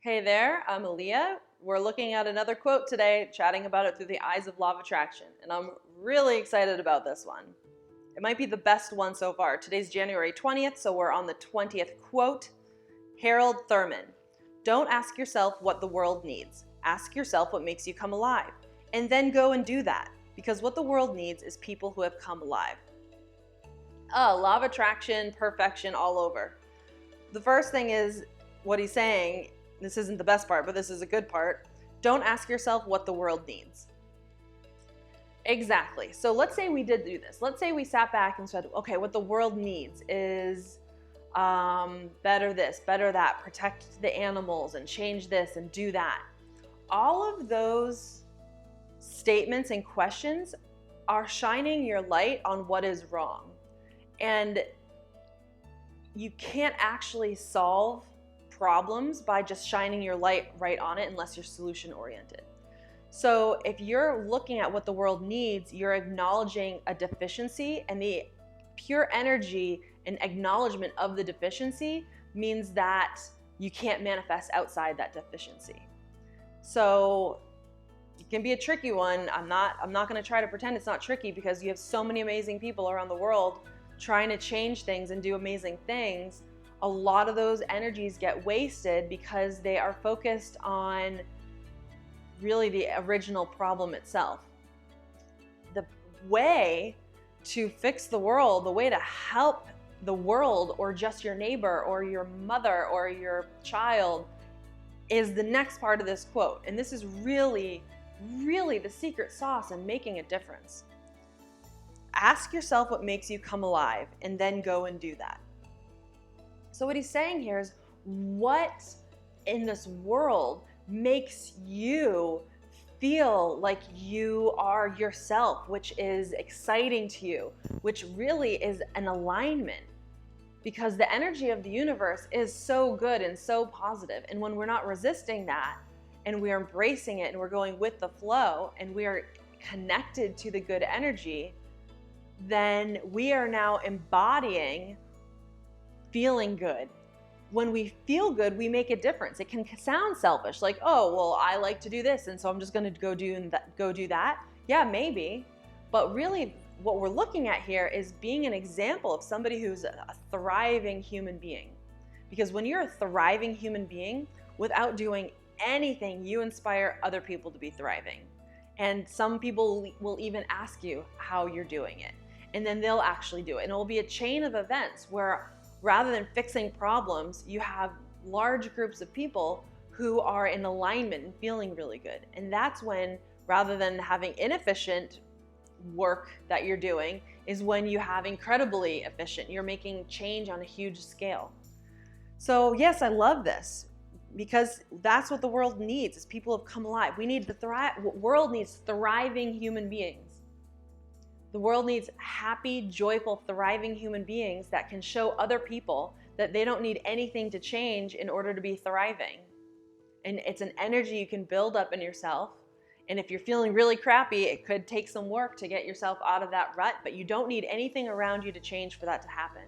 Hey there, I'm Alleah. We're looking at another quote today, chatting about it through the eyes of law of attraction, and I'm really excited about this one. It might be the best one so far. Today's January 20th, so we're on the 20th quote. Harold Thurman. Don't ask yourself what the world needs. Ask yourself what makes you come alive, and then go and do that, because what the world needs is people who have come alive. Law of attraction, perfection all over. The first thing is what he's saying. This isn't the best part, but this is a good part. Don't ask yourself what the world needs. Exactly. So let's say we did do this. Let's say we sat back and said, okay, what the world needs is better this, better that, protect the animals and change this and do that. All of those statements and questions are shining your light on what is wrong. And you can't actually solve problems by just shining your light right on it unless you're solution oriented. So if you're looking at what the world needs, you're acknowledging a deficiency, and the pure energy and acknowledgement of the deficiency means that you can't manifest outside that deficiency. So it can be a tricky one. I'm not going to try to pretend it's not tricky, because you have so many amazing people around the world trying to change things and do amazing things. A lot of those energies get wasted because they are focused on really the original problem itself. The way to fix the world, the way to help the world, or just your neighbor or your mother or your child, is the next part of this quote. And this is really, really the secret sauce in making a difference. Ask yourself what makes you come alive, and then go and do that. So what he's saying here is, what in this world makes you feel like you are yourself, which is exciting to you, which really is an alignment, because the energy of the universe is so good and so positive. And when we're not resisting that, and we're embracing it, and we're going with the flow, and we are connected to the good energy, then we are now embodying feeling good. When we feel good, we make a difference. It can sound selfish, like, oh, well, I like to do this, and so I'm just going to go do that. Yeah, maybe. But really, what we're looking at here is being an example of somebody who's a thriving human being. Because when you're a thriving human being, without doing anything, you inspire other people to be thriving. And some people will even ask you how you're doing it, and then they'll actually do it. And it will be a chain of events where, rather than fixing problems, you have large groups of people who are in alignment and feeling really good. And that's when, rather than having inefficient work that you're doing, is when you have incredibly efficient. You're making change on a huge scale. So yes, I love this, because that's what the world needs, is people have come alive. The world needs thriving human beings. The world needs happy, joyful, thriving human beings that can show other people that they don't need anything to change in order to be thriving. And it's an energy you can build up in yourself. And if you're feeling really crappy, it could take some work to get yourself out of that rut, but you don't need anything around you to change for that to happen.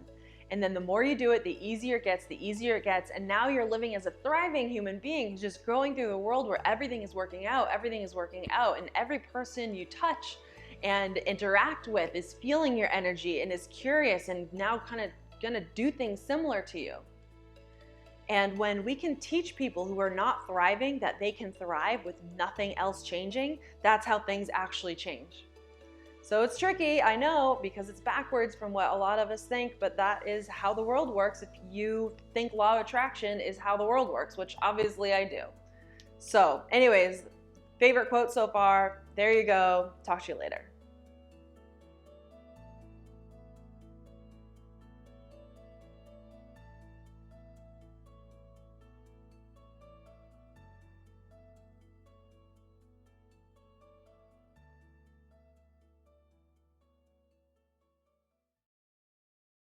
And then the more you do it, the easier it gets. And now you're living as a thriving human being who's just growing through the world where everything is working out, and every person you touch and interact with is feeling your energy and is curious and now kind of gonna do things similar to you. And when we can teach people who are not thriving that they can thrive with nothing else changing, that's how things actually change. So it's tricky, I know, because it's backwards from what a lot of us think, but that is how the world works if you think law of attraction is how the world works, which obviously I do. So anyways, favorite quote so far, there you go. Talk to you later.